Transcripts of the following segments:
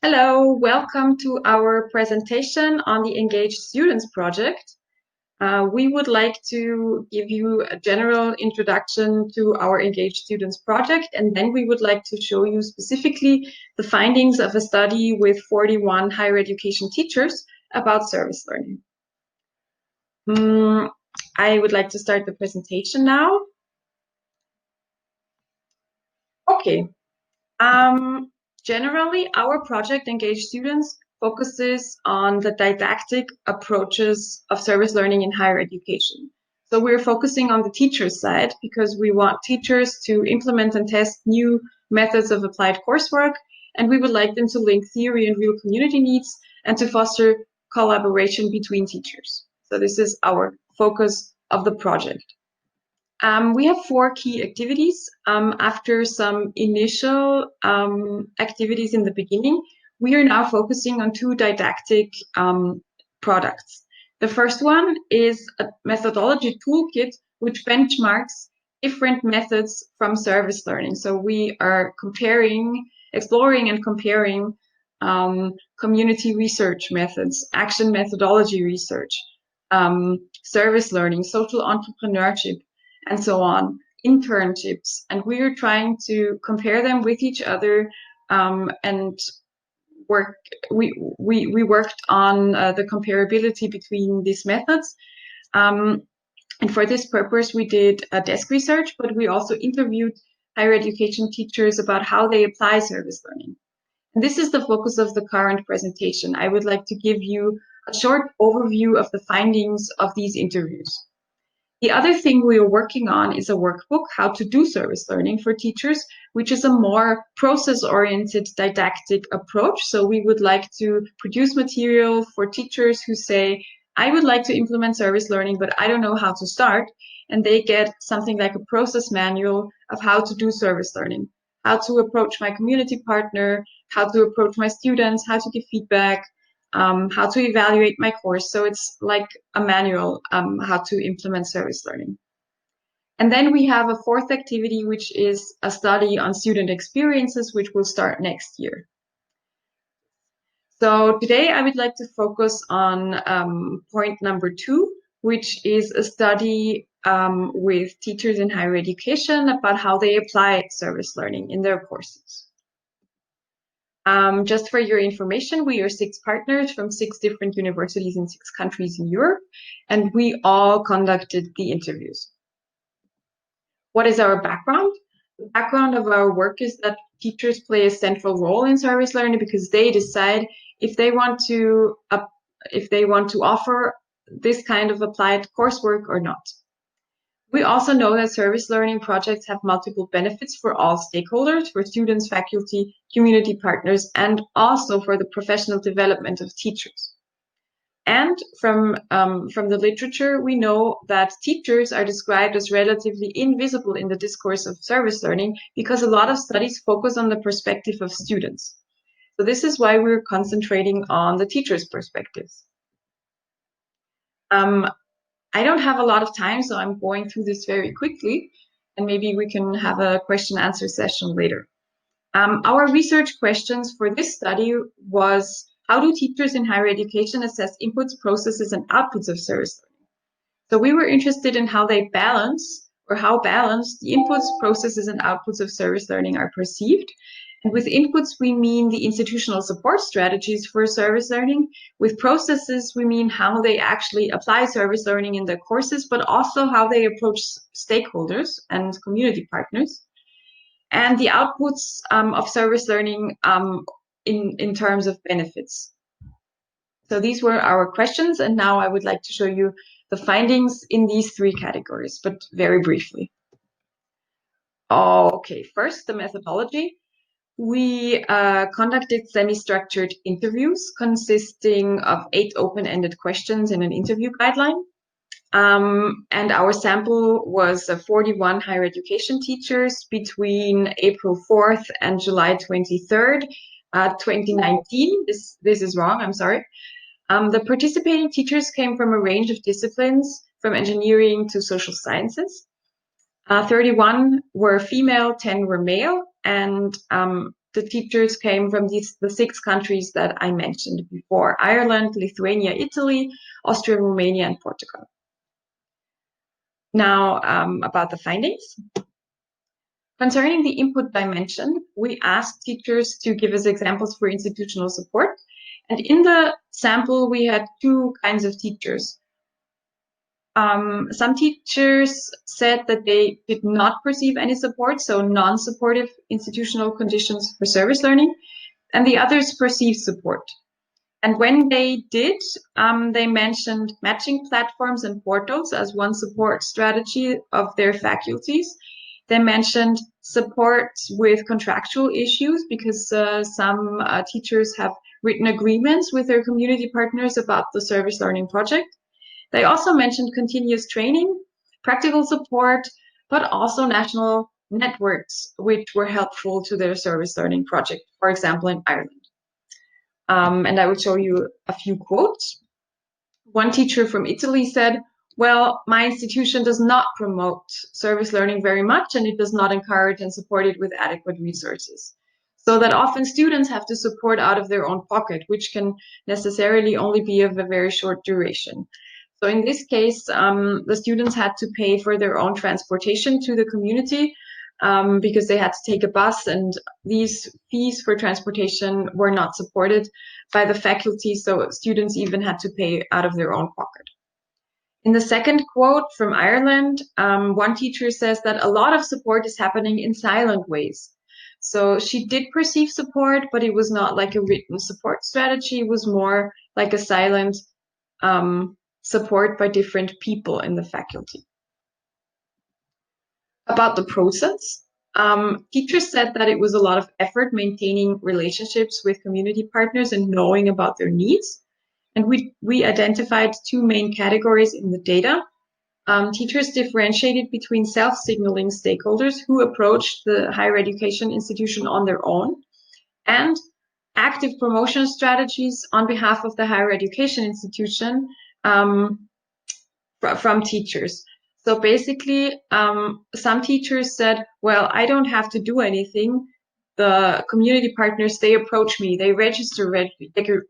Hello, welcome to our presentation on the Engaged Students project. We would like to give you a general introduction to our Engaged Students project, and then we would like to show you specifically the findings of a study with 41 higher education teachers about service learning. I would like to start the presentation now. Okay. Generally, our project Engaged Students focuses on the didactic approaches of service learning in higher education. So we're focusing on the teacher's side because we want teachers to implement and test new methods of applied coursework, and we would like them to link theory and real community needs and to foster collaboration between teachers. So this is our focus of the project. We have 4 key activities. After some initial activities in the beginning, we are now focusing on 2 didactic products. The first one is a methodology toolkit, which benchmarks different methods from service learning. So we are exploring and comparing community research methods, action methodology research, service learning, social entrepreneurship, and so on, internships, and we are trying to compare them with each other and we worked on the comparability between these methods. And for this purpose, we did a desk research, but we also interviewed higher education teachers about how they apply service learning. And this is the focus of the current presentation. I would like to give you a short overview of the findings of these interviews. The other thing we are working on is a workbook, how to do service learning for teachers, which is a more process-oriented didactic approach. So we would like to produce material for teachers who say, I would like to implement service learning, but I don't know how to start. And they get something like a process manual of how to do service learning, how to approach my community partner, how to approach my students, how to give feedback, how to evaluate my course. So it's like a manual how to implement service learning. And then we have a 4th activity, which is a study on student experiences, which will start next year. So today I would like to focus on point number 2, which is a study with teachers in higher education about how they apply service learning in their courses. Just for your information, we are 6 partners from 6 different universities in 6 countries in Europe, and we all conducted the interviews. What is our background? The background of our work is that teachers play a central role in service learning because they decide if they want to offer this kind of applied coursework or not. We also know that service learning projects have multiple benefits for all stakeholders, for students, faculty, community partners, and also for the professional development of teachers. And from the literature, we know that teachers are described as relatively invisible in the discourse of service learning because a lot of studies focus on the perspective of students. So this is why we're concentrating on the teachers' perspectives. I don't have a lot of time, so I'm going through this very quickly, and maybe we can have a question-answer session later. Our research questions for this study was, how do teachers in higher education assess inputs, processes, and outputs of service learning? So we were interested in how they balance, or how balanced the inputs, processes, and outputs of service learning are perceived. And with inputs, we mean the institutional support strategies for service learning. With processes, we mean how they actually apply service learning in their courses, but also how they approach stakeholders and community partners. And the outputs of service learning in terms of benefits. So these were our questions, and now I would like to show you the findings in these 3 categories, but very briefly. Okay, first, the methodology. We conducted semi-structured interviews consisting of 8 open-ended questions in an interview guideline. And our sample was 41 higher education teachers between April 4th and July 23rd, 2019. This is wrong, I'm sorry. The participating teachers came from a range of disciplines, from engineering to social sciences. 31 were female, 10 were male, and the teachers came from the 6 countries that I mentioned before: Ireland, Lithuania, Italy, Austria, Romania, and Portugal. Now, about the findings. Concerning the input dimension, we asked teachers to give us examples for institutional support. And in the sample, we had 2 kinds of teachers. Some teachers said that they did not perceive any support, so non-supportive institutional conditions for service learning, and the others perceived support. And when they did, they mentioned matching platforms and portals as one support strategy of their faculties. They mentioned support with contractual issues because some teachers have written agreements with their community partners about the service learning project. They also mentioned continuous training, practical support, but also national networks, which were helpful to their service learning project, for example, in Ireland. And I will show you a few quotes. One teacher from Italy said, "Well, my institution does not promote service learning very much, and it does not encourage and support it with adequate resources. So that often students have to support out of their own pocket, which can necessarily only be of a very short duration." So in this case, the students had to pay for their own transportation to the community because they had to take a bus, and these fees for transportation were not supported by the faculty, so students even had to pay out of their own pocket. In the second quote from Ireland, one teacher says that a lot of support is happening in silent ways. So she did perceive support, but it was not like a written support strategy. It was more like a silent support by different people in the faculty. About the process, teachers said that it was a lot of effort maintaining relationships with community partners and knowing about their needs. And we identified 2 main categories in the data. Teachers differentiated between self-signaling stakeholders who approached the higher education institution on their own, and active promotion strategies on behalf of the higher education institution from teachers. So basically, some teachers said, "Well, I don't have to do anything. The community partners, they approach me, they register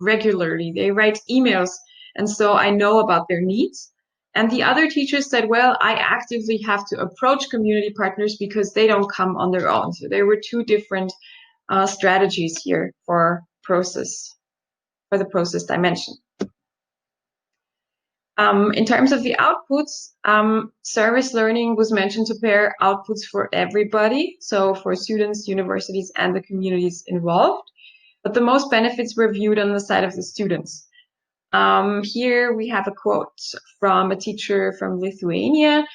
regularly, they write emails, and so I know about their needs." And the other teachers said, "Well, I actively have to approach community partners because they don't come on their own." So there were 2 different strategies here for the process dimension. In terms of the outputs, service learning was mentioned to pair outputs for everybody, so for students, universities, and the communities involved. But the most benefits were viewed on the side of the students. Here we have a quote from a teacher from Lithuania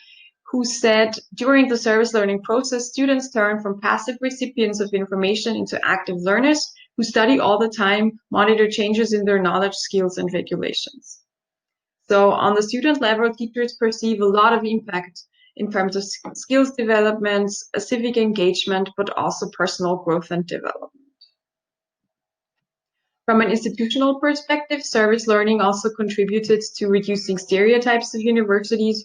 who said, "During the service learning process, students turn from passive recipients of information into active learners who study all the time, monitor changes in their knowledge, skills, and regulations." So on the student level, teachers perceive a lot of impact in terms of skills development, civic engagement, but also personal growth and development. From an institutional perspective, service learning also contributed to reducing stereotypes of universities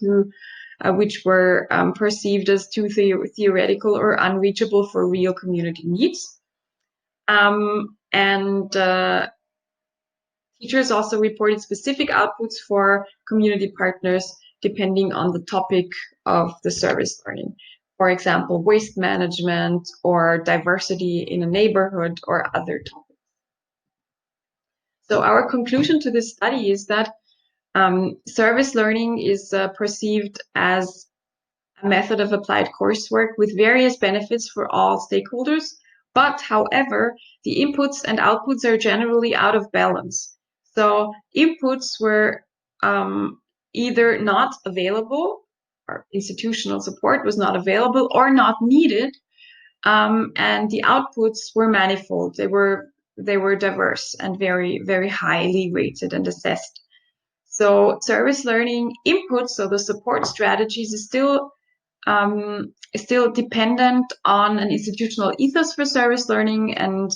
which were perceived as too theoretical or unreachable for real community needs. Teachers also reported specific outputs for community partners depending on the topic of the service learning. For example, waste management or diversity in a neighborhood or other topics. So our conclusion to this study is that service learning is perceived as a method of applied coursework with various benefits for all stakeholders. But however, the inputs and outputs are generally out of balance. So inputs were either not available, or institutional support was not available or not needed, and the outputs were manifold. They were diverse and very, very highly rated and assessed. So service learning inputs, so the support strategies, is still dependent on an institutional ethos for service learning and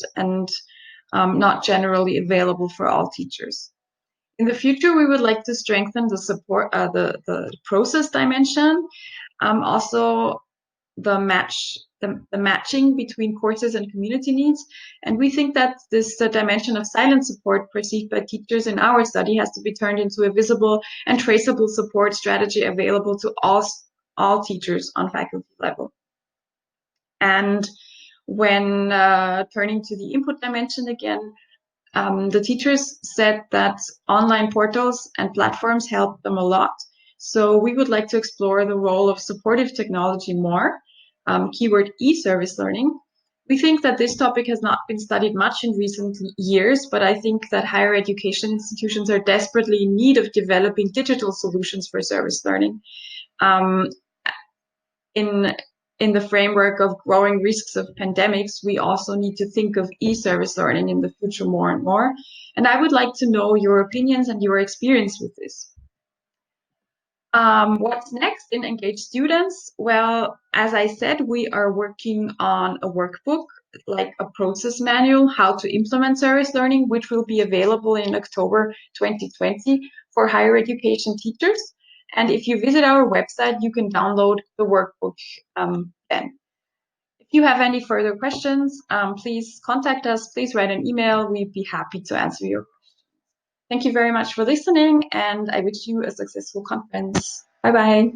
not generally available for all teachers. In the future, we would like to strengthen the support, the process dimension, also the match the matching between courses and community needs. And we think that this dimension of silent support perceived by teachers in our study has to be turned into a visible and traceable support strategy available to all teachers on faculty level. And when turning to the input dimension again, the teachers said that online portals and platforms help them a lot. So we would like to explore the role of supportive technology more, keyword e-service learning. We think that this topic has not been studied much in recent years, but I think that higher education institutions are desperately in need of developing digital solutions for service learning. In the framework of growing risks of pandemics, we also need to think of e-service learning in the future more and more. And I would like to know your opinions and your experience with this. What's next in Engage Students? Well, as I said, we are working on a workbook, like a process manual, how to implement service learning, which will be available in October 2020 for higher education teachers. And if you visit our website, you can download the workbook then. If you have any further questions, please contact us. Please write an email. We'd be happy to answer your questions. Thank you very much for listening, and I wish you a successful conference. Bye-bye.